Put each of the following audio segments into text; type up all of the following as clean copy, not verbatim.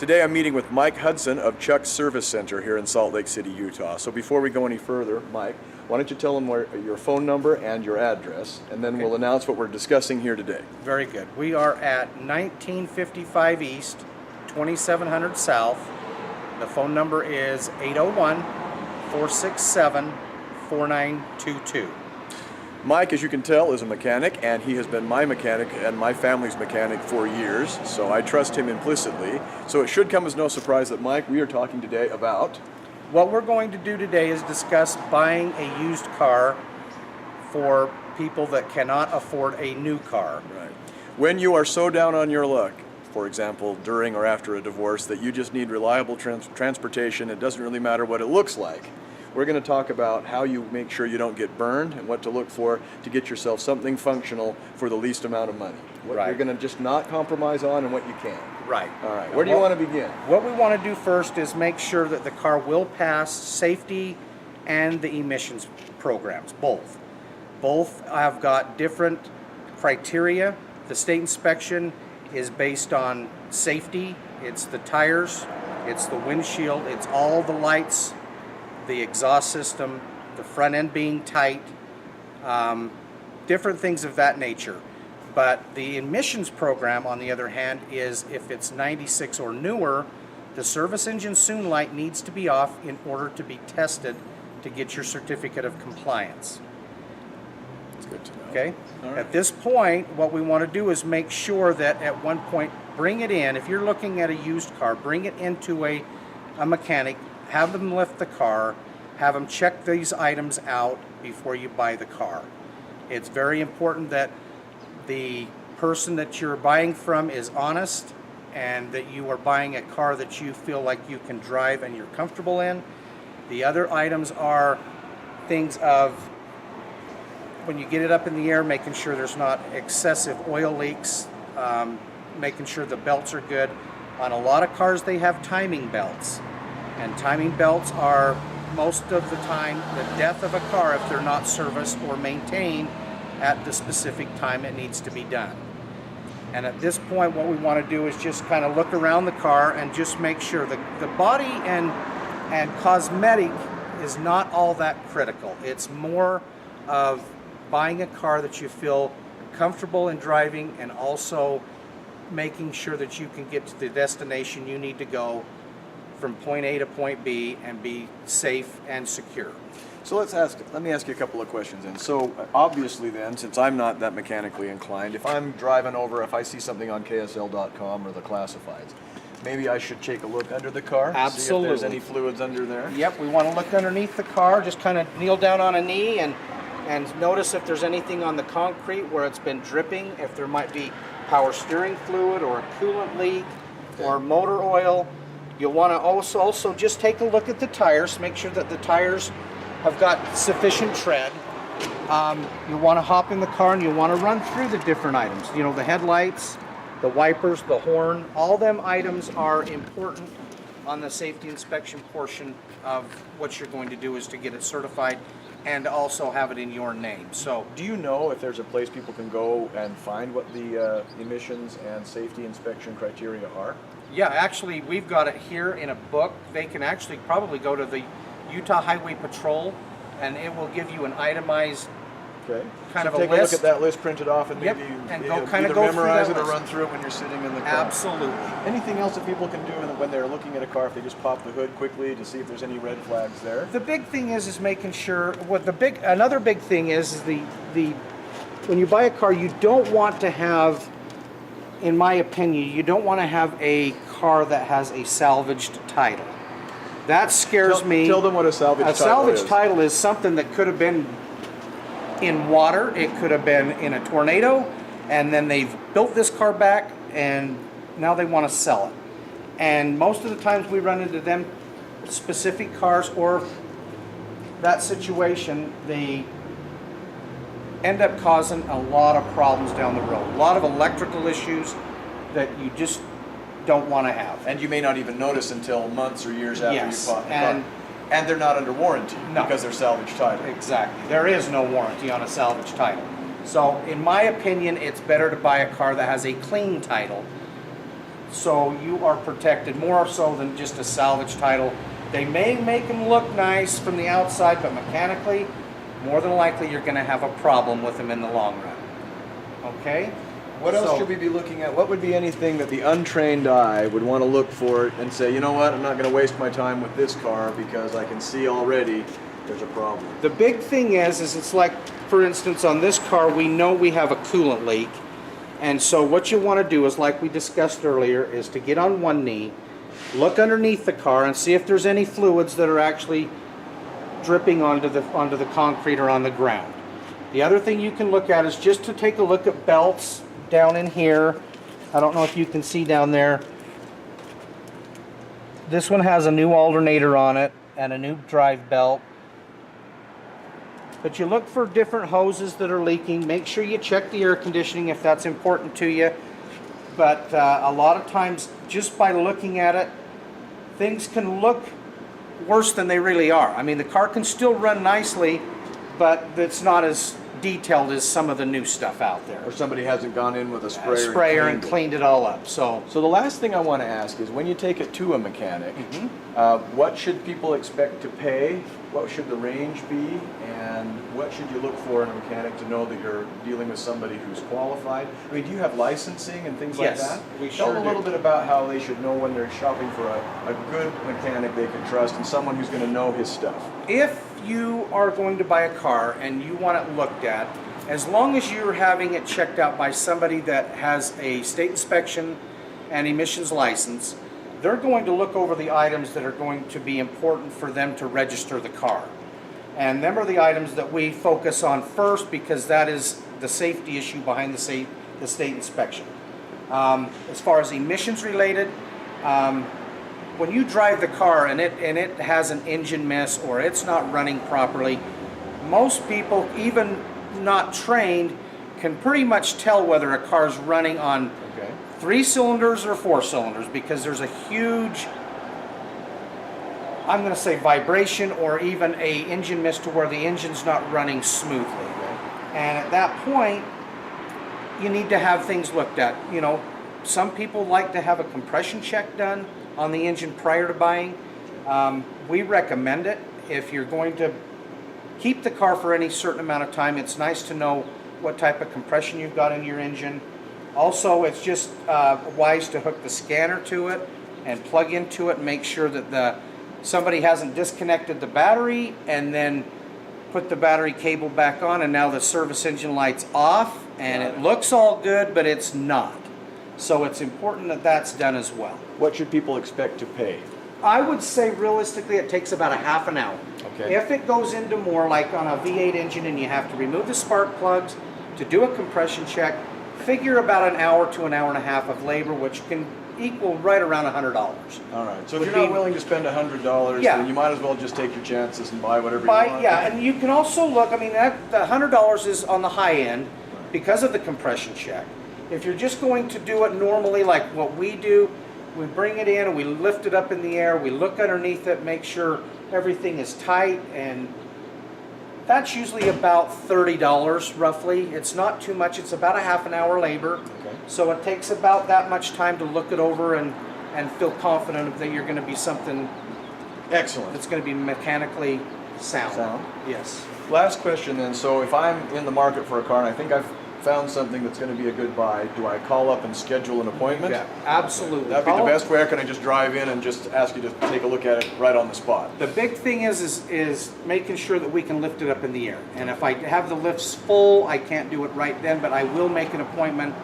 Today I'm meeting with Mike Hudson of Chuck's Service Center here in Salt Lake City, Utah. So before we go any further, Mike, why don't you tell them your phone number and your address, and then we'll announce what we're discussing here today. Very good. We are at 1955 East, 2700 South. The phone number is 801-467-4922. Mike, as you can tell, is a mechanic, and he has been my mechanic and my family's mechanic for years, so I trust him implicitly. So it should come as no surprise that, Mike, we are talking today about... What we're going to do today is discuss buying a used car for people that cannot afford a new car. Right. When you are so down on your luck, for example, during or after a divorce, that you just need reliable transportation, it doesn't really matter what it looks like. We're going to talk about how you make sure you don't get burned and what to look for to get yourself something functional for the least amount of money. What you're going to just not compromise on and what you can. Right. All right. Where do you want to begin? What we want to do first is make sure that the car will pass safety and the emissions programs, both. Both have got different criteria. The state inspection is based on safety. It's the tires, it's the windshield, it's all the lights, the exhaust system, the front end being tight, different things of that nature. But the emissions program, on the other hand, is if it's 96 or newer, the service engine soon light needs to be off in order to be tested to get your certificate of compliance. That's good to know. Okay? All right. At this point, what we want to do is make sure that at one point, bring it in. If you're looking at a used car, bring it into a mechanic, have them lift the car, have them check these items out before you buy the car. It's very important that the person that you're buying from is honest and that you are buying a car that you feel like you can drive and you're comfortable in. The other items are things of when you get it up in the air, making sure there's not excessive oil leaks, making sure the belts are good. On a lot of cars they have timing belts, and timing belts are most of the time the death of a car if they're not serviced or maintained at the specific time it needs to be done. And at this point what we want to do is just kind of look around the car and just make sure the body and cosmetic is not all that critical. It's more of buying a car that you feel comfortable in driving and also making sure that you can get to the destination you need to go from point A to point B and be safe and secure. So let me ask you a couple of questions then. So obviously then, since I'm not that mechanically inclined, if I'm driving over, if I see something on KSL.com or the classifieds, maybe I should take a look under the car? Absolutely. See if there's any fluids under there? Yep, we want to look underneath the car, just kind of kneel down on a knee and notice if there's anything on the concrete where it's been dripping, if there might be power steering fluid or a coolant leak or motor oil. You'll want to also just take a look at the tires, make sure that the tires have got sufficient tread. You want to hop in the car and you want to run through the different items. You know, the headlights, the wipers, the horn, all them items are important on the safety inspection portion of what you're going to do is to get it certified and also have it in your name. So, do you know if there's a place people can go and find what the emissions and safety inspection criteria are? Yeah, actually, we've got it here in a book. They can actually probably go to the Utah Highway Patrol, and it will give you an itemized kind of a list. Take a look at that list printed off, and maybe and either go memorize through it or that run through it when you're sitting in the car. Absolutely. Anything else that people can do when they're looking at a car, if they just pop the hood quickly to see if there's any red flags there? The big thing is making sure. Another big thing is the when you buy a car, you don't want to have, in my opinion, you don't want to have a car that has a salvaged title. That scares me. Tell them what a salvage title is. A salvage title is something that could have been in water, it could have been in a tornado, and then they've built this car back and now they want to sell it. And most of the times we run into them specific cars or that situation, they end up causing a lot of problems down the road. A lot of electrical issues that you just don't want to have. And you may not even notice until months or years after you bought the car. And they're not under warranty because they're salvage title. Exactly. There is no warranty on a salvage title. So in my opinion, it's better to buy a car that has a clean title so you are protected more so than just a salvage title. They may make them look nice from the outside, but mechanically, more than likely you're going to have a problem with them in the long run. Okay? What else should we be looking at? What would be anything that the untrained eye would want to look for and say, you know what, I'm not going to waste my time with this car because I can see already there's a problem? The big thing is it's like, for instance, on this car, we know we have a coolant leak. And so what you want to do is, like we discussed earlier, is to get on one knee, look underneath the car and see if there's any fluids that are actually dripping onto the concrete or on the ground. The other thing you can look at is just to take a look at belts down in here. I don't know if you can see down there. This one has a new alternator on it and a new drive belt. But you look for different hoses that are leaking. Make sure you check the air conditioning if that's important to you. But a lot of times, just by looking at it, things can look worse than they really are. I mean, the car can still run nicely, but it's not as detailed as some of the new stuff out there. Or somebody hasn't gone in with a sprayer, and cleaned it all up. So the last thing I want to ask is, when you take it to a mechanic, what should people expect to pay? What should the range be? And what should you look for in a mechanic to know that you're dealing with somebody who's qualified? I mean, do you have licensing and things like that? We Tell them a little bit about how they should know when they're shopping for a good mechanic they can trust and someone who's going to know his stuff. If you are going to buy a car and you want it looked at, as long as you're having it checked out by somebody that has a state inspection and emissions license, they're going to look over the items that are going to be important for them to register the car. And them are the items that we focus on first, because that is the safety issue behind the state inspection. As far as emissions related, when you drive the car and it has an engine miss or it's not running properly, most people, even not trained, can pretty much tell whether a car is running on 3 cylinders or 4 cylinders, because there's a huge, I'm going to say, vibration or even a engine miss to where the engine's not running smoothly. And at that point, you need to have things looked at. You know, some people like to have a compression check done on the engine prior to buying. We recommend it. If you're going to keep the car for any certain amount of time, it's nice to know what type of compression you've got in your engine. Also, it's just wise to hook the scanner to it and plug into it and make sure that somebody hasn't disconnected the battery and then put the battery cable back on, and now the service engine light's off and it looks all good, but it's not. So it's important that that's done as well. What should people expect to pay? I would say realistically it takes about a half an hour. Okay. If it goes into more, like on a V8 engine and you have to remove the spark plugs to do a compression check, figure about an hour to an hour and a half of labor, which can equal right around $100. All right. So if you're not willing to spend $100, then you might as well just take your chances and buy whatever you want. Yeah, and you can also look, I mean, the $100 is on the high end because of the compression check. If you're just going to do it normally like what we do, we bring it in and we lift it up in the air, we look underneath it, make sure everything is tight, and that's usually about $30 roughly. It's not too much. It's about a half an hour labor. Okay. So it takes about that much time to look it over and feel confident that you're going to be something excellent. That's going to be mechanically sound. Yes. Last question then. So if I'm in the market for a car and I think I've found something that's going to be a good buy, do I call up and schedule an appointment? Yeah, absolutely. That'd be the best way, or can I just drive in and just ask you to take a look at it right on the spot? The big thing is making sure that we can lift it up in the air. And if I have the lifts full, I can't do it right then, but I will make an appointment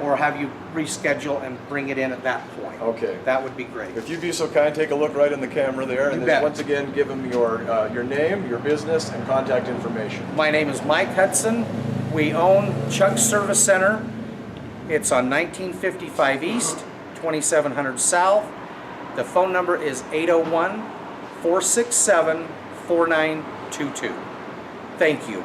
or have you reschedule and bring it in at that point. Okay. That would be great. If you'd be so kind, take a look right in the camera there, and then once again, give them your name, your business, and contact information. My name is Mike Hudson. We own Chuck's Service Center. It's on 1955 East, 2700 South. The phone number is 801-467-4922. Thank you.